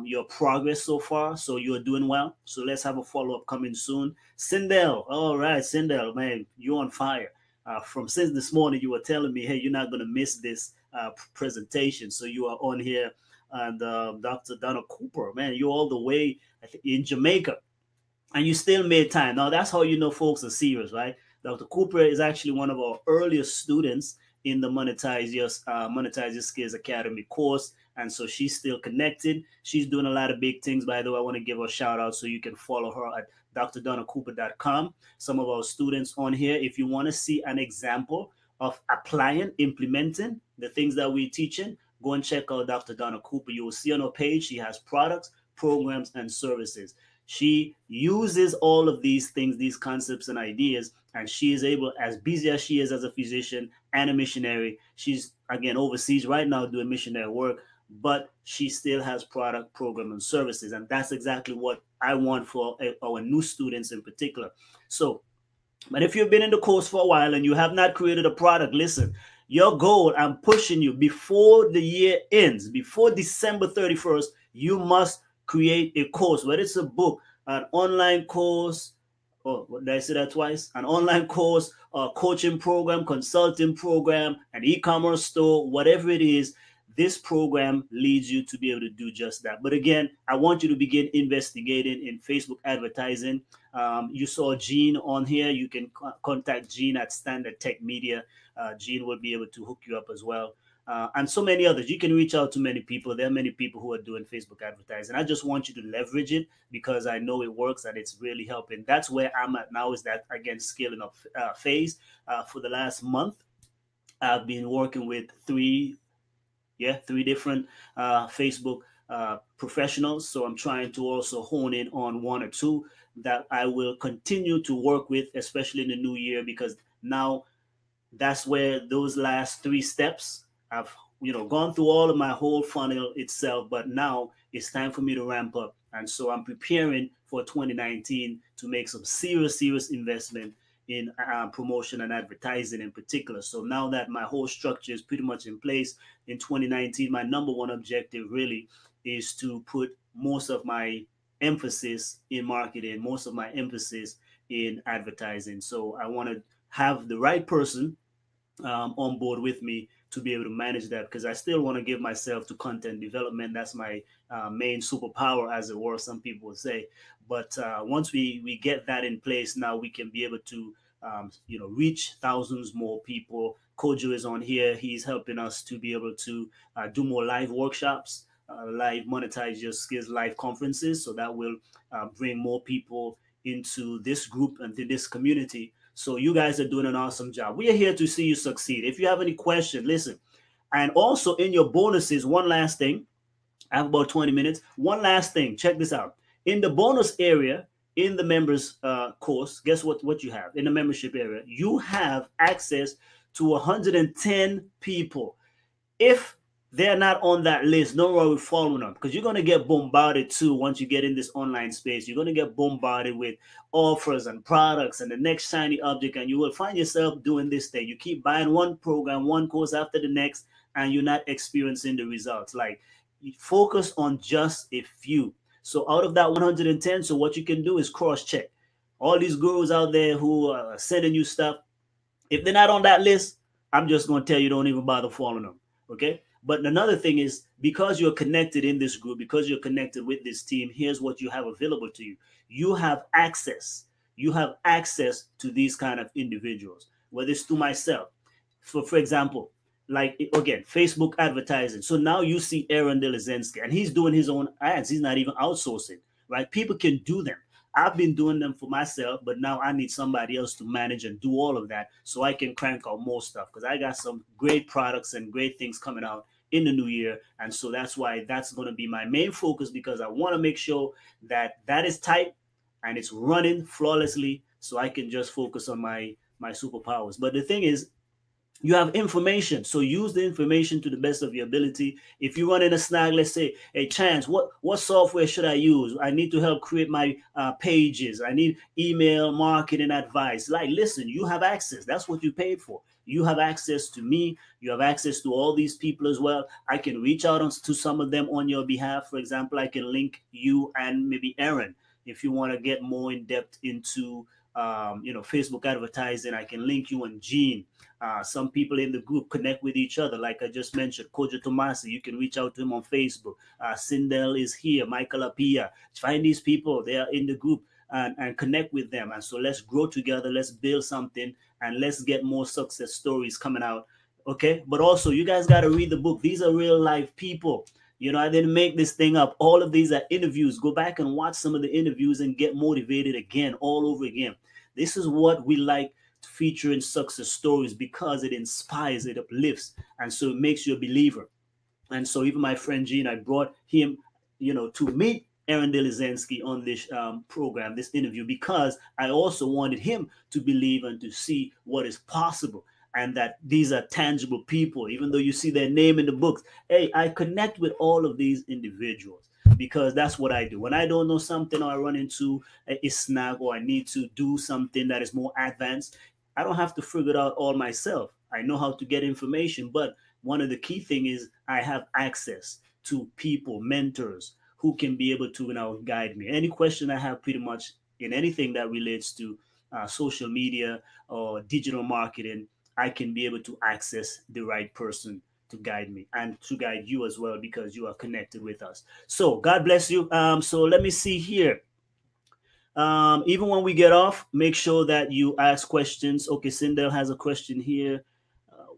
your progress so far, so you're doing well. So let's have a follow-up coming soon. Sindel, all right, Sindel, man, you're on fire. Since this morning, you were telling me, hey, you're not going to miss this presentation. So you are on here. And Dr. Donna Cooper, man, you're all the way in Jamaica, and you still made time. Now, that's how you know folks are serious, right? Dr. Cooper is actually one of our earliest students in the Monetize Your Skills Academy course. And so she's still connected. She's doing a lot of big things. By the way, I want to give her a shout out, so you can follow her at drdonnacooper.com. Some of our students on here, if you want to see an example of implementing the things that we're teaching, go and check out Dr. Donna Cooper. You will see on her page, she has products, programs, and services. She uses all of these things, these concepts and ideas, and she is able, as busy as she is as a physician and a missionary, she's, again, overseas right now doing missionary work, but she still has product, program, and services. And that's exactly what I want for our new students in particular. So, but if you've been in the course for a while and you have not created a product, listen, your goal, I'm pushing you, before the year ends, before December 31st, you must create a course, whether it's a book, an online course, or did I say that twice? An online course, a coaching program, consulting program, an e-commerce store, whatever it is. this program leads you to be able to do just that. But again, I want you to begin investigating in Facebook advertising. You saw Gene on here. You can contact Gene at Standard Tech Media. Gene will be able to hook you up as well. And so many others. You can reach out to many people. There are many people who are doing Facebook advertising. I just want you to leverage it because I know it works and it's really helping. That's where I'm at now, is that, again, scaling up phase. For the last month, I've been working with three different Facebook professionals. So I'm trying to also hone in on one or two that I will continue to work with, especially in the new year, because now that's where those last three steps I've gone through all of my whole funnel itself, but now it's time for me to ramp up. And so I'm preparing for 2019 to make some serious investment in promotion and advertising in particular. So now that my whole structure is pretty much in place in 2019, my number one objective really is to put most of my emphasis in marketing, most of my emphasis in advertising. So I want to have the right person on board with me to be able to manage that, because I still want to give myself to content development. That's my main superpower, as it were, some people would say. But once we get that in place, now we can be able to reach thousands more people. Kojo is on here. He's helping us to be able to do more live workshops, live monetize your skills, live conferences. So that will bring more people into this group and to this community. So you guys are doing an awesome job. We are here to see you succeed. If you have any question, listen. And also in your bonuses, one last thing. I have about 20 minutes. One last thing. Check this out. In the bonus area, in the members course, guess what you have? In the membership area, you have access to 110 people. If they're not on that list, don't worry, following them, because you're going to get bombarded too. Once you get in this online space, you're going to get bombarded with offers and products and the next shiny object, and you will find yourself doing this thing. You keep buying one program, one course after the next, and you're not experiencing the results. Like, focus on just a few. So out of that 110, so what you can do is cross-check. All these gurus out there who are sending you stuff, if they're not on that list, I'm just going to tell you, don't even bother following them. Okay? But another thing is, because you're connected in this group, because you're connected with this team, here's what you have available to you. You have access. You have access to these kind of individuals, whether it's to myself. For example, like, again, Facebook advertising. So now you see Aaron Delizensky, and he's doing his own ads. He's not even outsourcing, right? People can do them. I've been doing them for myself, but now I need somebody else to manage and do all of that so I can crank out more stuff, because I got some great products and great things coming out in the new year. And so that's why that's going to be my main focus, because I want to make sure that that is tight and it's running flawlessly so I can just focus on my superpowers. But the thing is, you have information, so use the information to the best of your ability. If you run in a snag, let's say, hey, Chance, what software should I use? I need to help create my pages. I need email marketing advice. Like, listen, you have access. That's what you paid for. You have access to me. You have access to all these people as well. I can reach out to some of them on your behalf. For example, I can link you and maybe Aaron if you want to get more in depth into Facebook advertising. I can link you and Gene. Some people in the group connect with each other. Like I just mentioned, Kojo Tomasi, you can reach out to him on Facebook. Sindel is here, Michael Apia. Find these people. They are in the group and connect with them. And so let's grow together. Let's build something and let's get more success stories coming out. Okay. But also, you guys got to read the book. These are real life people. I didn't make this thing up. All of these are interviews. Go back and watch some of the interviews and get motivated again, all over again. This is what we like to feature in success stories, because it inspires, it uplifts, and so it makes you a believer. And so even my friend Gene, I brought him, to meet Aaron Delizensky on this program, this interview, because I also wanted him to believe and to see what is possible, and that these are tangible people. Even though you see their name in the books, hey, I connect with all of these individuals, because that's what I do. When I don't know something, or I run into a snag, or I need to do something that is more advanced, I don't have to figure it out all myself. I know how to get information, but one of the key things is I have access to people, mentors, who can be able to guide me. Any question I have, pretty much in anything that relates to social media or digital marketing, I can be able to access the right person to guide me and to guide you as well, because you are connected with us. So God bless you. So let me see here. Even when we get off, make sure that you ask questions. Okay, Sindel has a question here.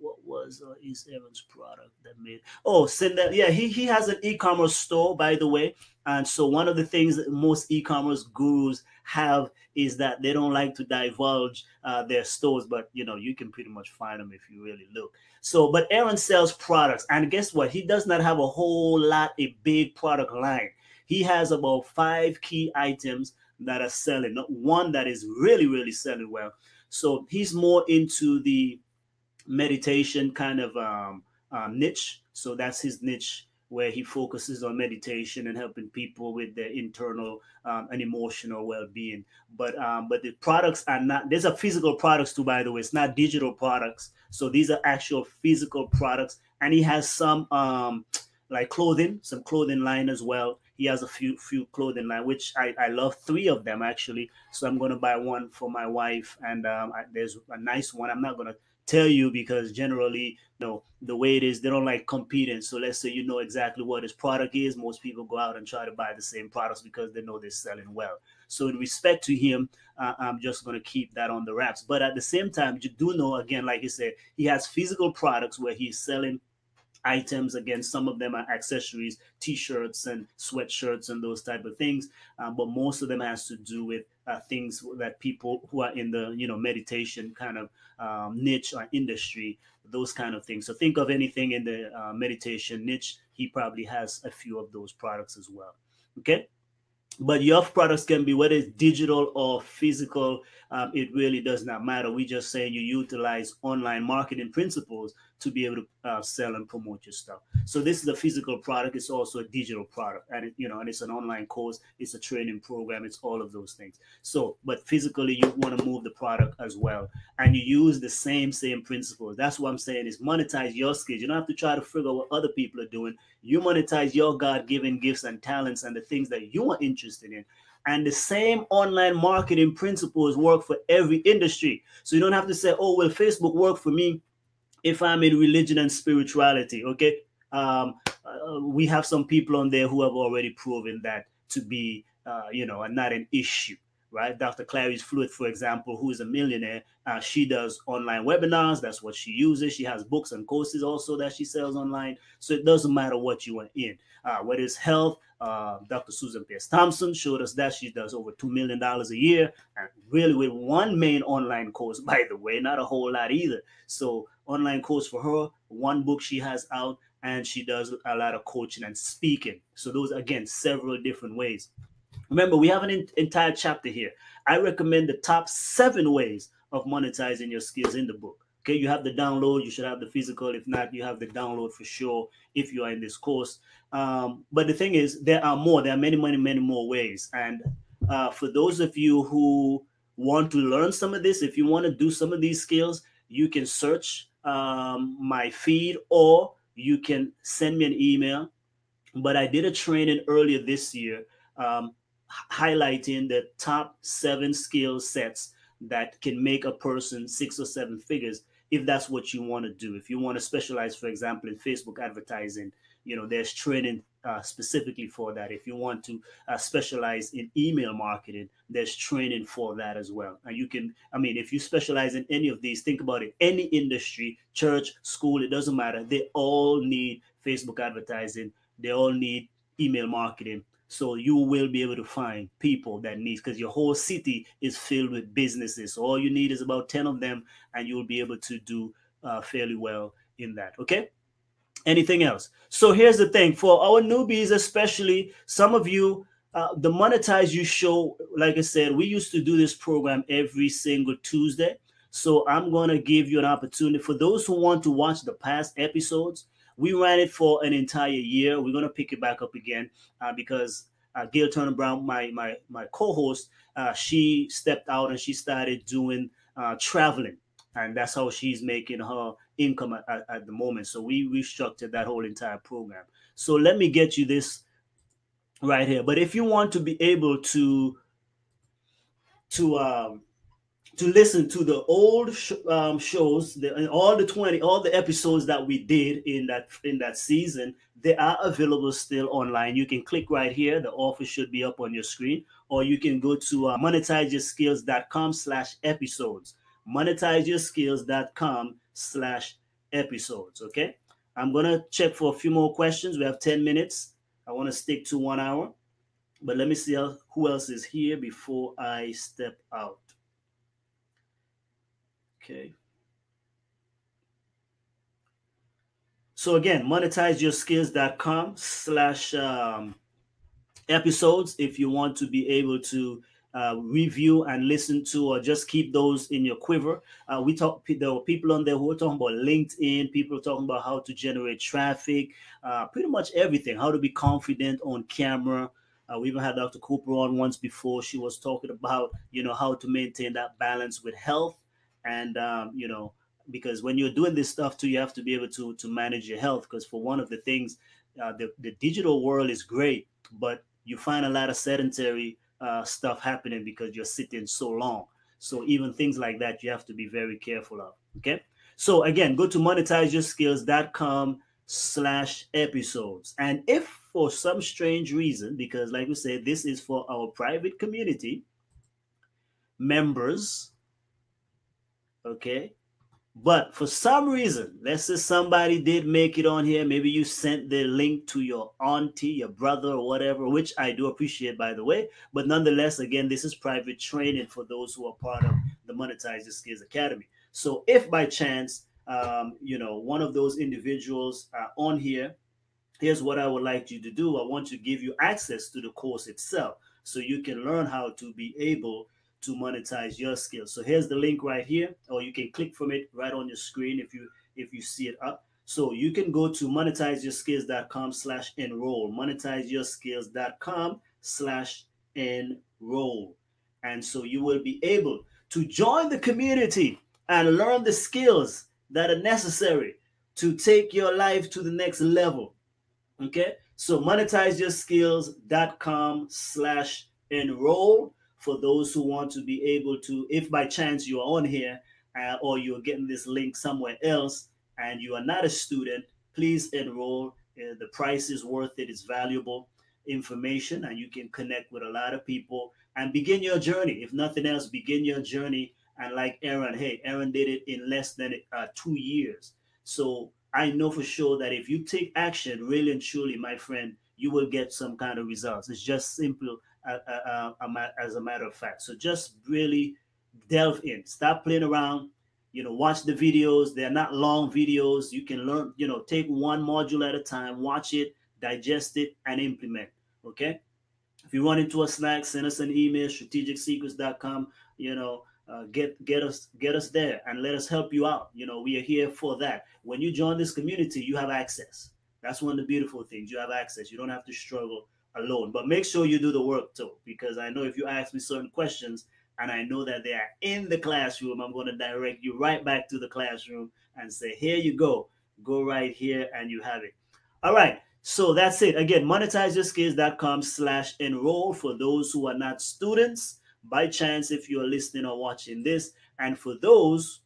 What was East Evans product that made? Oh, Sindel, yeah, he has an e-commerce store, by the way. And so one of the things that most e-commerce gurus have is that they don't like to divulge their stores, but you can pretty much find them if you really look. So, but Aaron sells products, and guess what? He does not have a whole lot, a big product line. He has about 5 key items that are selling, not one that is really, really selling well. So he's more into the meditation kind of niche. So that's his niche, where he focuses on meditation and helping people with their internal and emotional well-being. But the products are not. There's a physical products too, by the way. It's not digital products. So these are actual physical products, and he has some like clothing, some clothing line as well. He has a few clothing line, which I love, 3 of them actually. So I'm going to buy one for my wife, and there's a nice one. I'm not going to tell you because generally, the way it is, they don't like competing. So let's say exactly what his product is. Most people go out and try to buy the same products because they know they're selling well. So in respect to him, I'm just going to keep that on the wraps. But at the same time, you do know, again, like you said, he has physical products where he's selling items. Again, some of them are accessories, t-shirts and sweatshirts and those type of things, but most of them has to do with things that people who are in the meditation kind of niche or industry, those kind of things. So think of anything in the meditation niche, he probably has a few of those products as well. Okay. But your products can be, whether it's digital or physical, it really does not matter. We just saying you utilize online marketing principles to be able to sell and promote your stuff. So this is a physical product. It's also a digital product, and and it's an online course. It's a training program. It's all of those things. So, but physically, you want to move the product as well, and you use the same principles. That's what I'm saying is monetize your skills. You don't have to try to figure out what other people are doing. You monetize your God-given gifts and talents and the things that you are interested in. And the same online marketing principles work for every industry. So you don't have to say, oh, well, Facebook worked for me if I'm in religion and spirituality. Okay. We have some people on there who have already proven that to be, not an issue. Right. Dr. Clarice Fluid, for example, who is a millionaire, she does online webinars. That's what she uses. She has books and courses also that she sells online. So it doesn't matter what you are in, whether it's health. Dr. Susan Pierce Thompson showed us that she does over $2 million a year, and really with one main online course, by the way, not a whole lot either. So online course for her, one book she has out, and she does a lot of coaching and speaking. So those, again, several different ways. Remember, we have an entire chapter here. I recommend the top 7 ways of monetizing your skills in the book. Okay, you have the download. You should have the physical. If not, you have the download for sure if you are in this course. But the thing is, there are more. There are many, many, many more ways. And for those of you who want to learn some of this, if you want to do some of these skills, you can search my feed, or you can send me an email. But I did a training earlier this year highlighting the top 7 skill sets that can make a person 6 or 7 figures, if that's what you want to do. If you want to specialize, for example, in Facebook advertising, there's training specifically for that. If you want to specialize in email marketing, there's training for that as well. And you can, if you specialize in any of these, think about it, any industry, church, school, it doesn't matter. They all need Facebook advertising. They all need email marketing. So you will be able to find people that need, because your whole city is filled with businesses. So all you need is about 10 of them, and you'll be able to do fairly well in that. Okay. Anything else? So here's the thing for our newbies, especially some of you, the Monetize You show, like I said, we used to do this program every single Tuesday. So I'm going to give you an opportunity for those who want to watch the past episodes. We ran it for an entire year. We're going to pick it back up again because Gail Turner Brown, my co-host, she stepped out and she started doing traveling. And that's how she's making her income at the moment. So we restructured that whole entire program. So let me get you this right here. But if you want to be able to to listen to the old shows, all the episodes that we did in that season. They are available still online. You can click right here. The offer should be up on your screen, or you can go to monetizeyoursskills.com/episodes. monetizeyoursskills.com/episodes. Okay. I'm gonna check for a few more questions. We have 10 minutes. I want to stick to 1 hour, but let me see who else is here before I step out. Okay. So again, monetizeyoursskills.com/episodes if you want to be able to review and listen to, or just keep those in your quiver. There were people on there who were talking about LinkedIn, people talking about how to generate traffic, pretty much everything, how to be confident on camera. We even had Dr. Cooper on once before. She was talking about, how to maintain that balance with health. And, because when you're doing this stuff too, you have to be able to manage your health. Because for one of the things, the digital world is great, but you find a lot of sedentary stuff happening because you're sitting so long. So even things like that, you have to be very careful of. Okay. So again, go to monetizeyoursskills.com/episodes. And if for some strange reason, because like we said, this is for our private community members, okay, but for some reason, let's say somebody did make it on here. Maybe you sent the link to your auntie, your brother, or whatever, which I do appreciate, by the way. But nonetheless, again, this is private training for those who are part of the Monetize Your Skills Academy. So if by chance, one of those individuals are on here, here's what I would like you to do. I want to give you access to the course itself so you can learn how to be able to monetize your skills. So here's the link right here, or you can click from it right on your screen if you see it up. So you can go to monetizeyoursskills.com/enroll, monetizeyoursskills.com/enroll. And so you will be able to join the community and learn the skills that are necessary to take your life to the next level. Okay, so monetizeyoursskills.com/enroll for those who want to be able to, if by chance you are on here or you're getting this link somewhere else and you are not a student, please enroll. The price is worth it. It's valuable information, and you can connect with a lot of people and begin your journey. If nothing else, begin your journey. And like Aaron, hey, Aaron did it in less than 2 years. So I know for sure that if you take action, really and truly, my friend, you will get some kind of results. It's just simple as a matter of fact. So just really delve in. Stop playing around. Watch the videos. They're not long videos. You can learn, take one module at a time, watch it, digest it, and implement. Okay? If you run into a snack, send us an email, strategicsecrets.com. Get us there and let us help you out. We are here for that. When you join this community, you have access. That's one of the beautiful things. You have access. You don't have to struggle alone. But make sure you do the work too, because I know if you ask me certain questions and I know that they are in the classroom, I'm going to direct you right back to the classroom and say, here you go. Go right here and you have it. All right. So that's it. Again, monetizeyoursskills.com/enroll for those who are not students by chance, if you are listening or watching this, and for those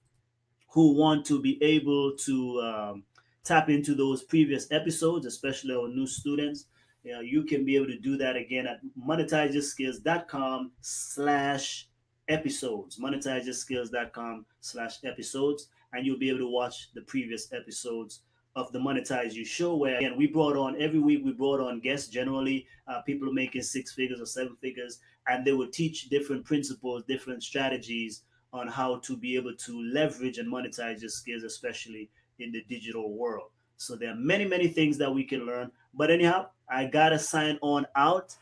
who want to be able to tap into those previous episodes, especially our new students, you can be able to do that again at monetizeyoursskills.com/episodes, monetizeyoursskills.com/episodes, and you'll be able to watch the previous episodes of the Monetize You Show, where again we brought on every week. We brought on guests, generally people making 6 figures or 7 figures, and they would teach different principles, different strategies on how to be able to leverage and monetize your skills, especially in the digital world. So there are many things that we can learn. But anyhow, I gotta sign on out.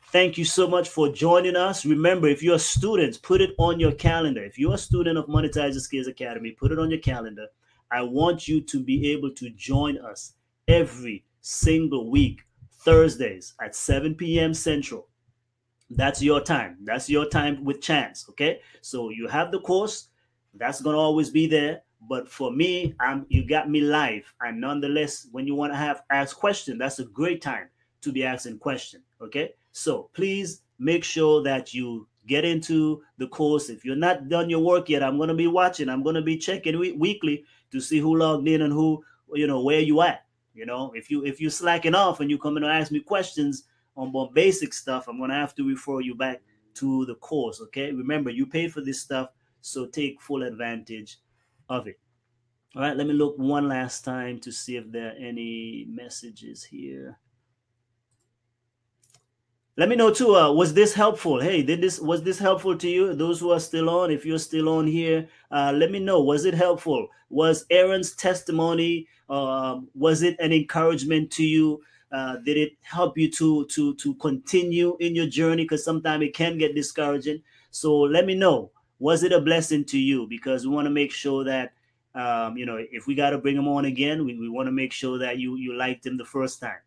Thank you so much for joining us. Remember, if you're students, put it on your calendar. If you're a student of Monetize Your Skills Academy, put it on your calendar. I want you to be able to join us every single week, Thursdays at 7 p.m. Central. That's your time. That's your time with Chance. Okay. So you have the course. That's going to always be there. But for me, you got me live. And nonetheless, when you want to ask questions, that's a great time to be asking questions. Okay. So please make sure that you get into the course. If you're not done your work yet, I'm going to be watching. I'm going to be checking weekly to see who logged in and who, where you at. If you're slacking off and you come in and ask me questions on more basic stuff, I'm going to have to refer you back to the course. Okay. Remember, you paid for this stuff, so take full advantage of it. All right. Let me look one last time to see if there are any messages here. Let me know too. Was this helpful? Hey, was this helpful to you? Those who are still on, if you're still on here, let me know. Was it helpful? Was Aaron's testimony? Was it an encouragement to you? Did it help you to continue in your journey? Because sometimes it can get discouraging. So let me know. Was it a blessing to you? Because we want to make sure that if we got to bring him on again, we want to make sure that you liked him the first time.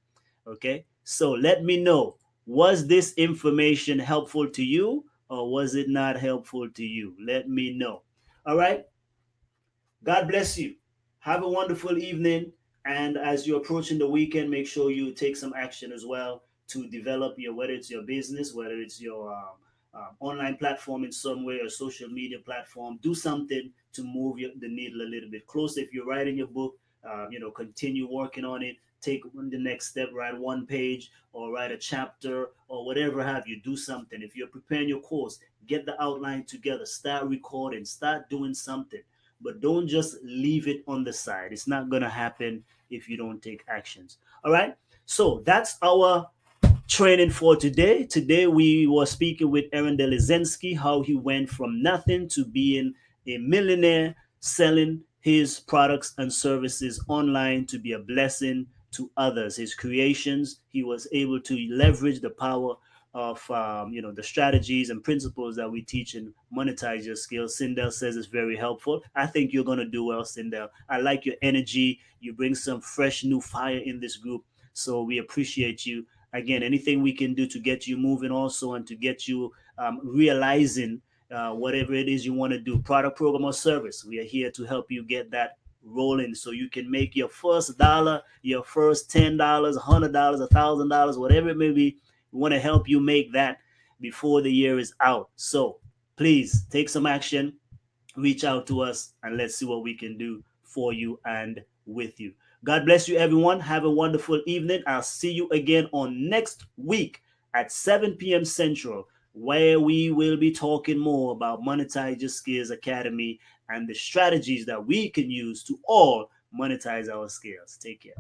Okay. So let me know. Was this information helpful to you, or was it not helpful to you? Let me know. All right. God bless you. Have a wonderful evening. And as you're approaching the weekend, make sure you take some action as well to develop whether it's your business, whether it's your online platform in some way, or social media platform. Do something to move the needle a little bit closer. If you're writing your book, continue working on it. Take the next step, write one page or write a chapter or whatever have you. Do something. If you're preparing your course, get the outline together, start recording, start doing something. But don't just leave it on the side. It's not going to happen if you don't take actions. All right. So that's our training for today. Today we were speaking with Aaron Delizensky, how he went from nothing to being a millionaire, selling his products and services online to be a blessing to others. His creations, he was able to leverage the power of the strategies and principles that we teach in Monetize Your Skills. Sindel says it's very helpful. I think you're going to do well, Sindel. I like your energy. You bring some fresh new fire in this group, so we appreciate you. Again, anything we can do to get you moving also, and to get you realizing whatever it is you want to do, product, program, or service, we are here to help you get that rolling so you can make your first dollar, your first $10, $100, $1,000, whatever it may be. We want to help you make that before the year is out. So please take some action, reach out to us, and let's see what we can do for you and with you. God bless you, everyone. Have a wonderful evening. I'll see you again on next week at 7 p.m. Central, where we will be talking more about Monetize Your Skills Academy and the strategies that we can use to all monetize our skills. Take care.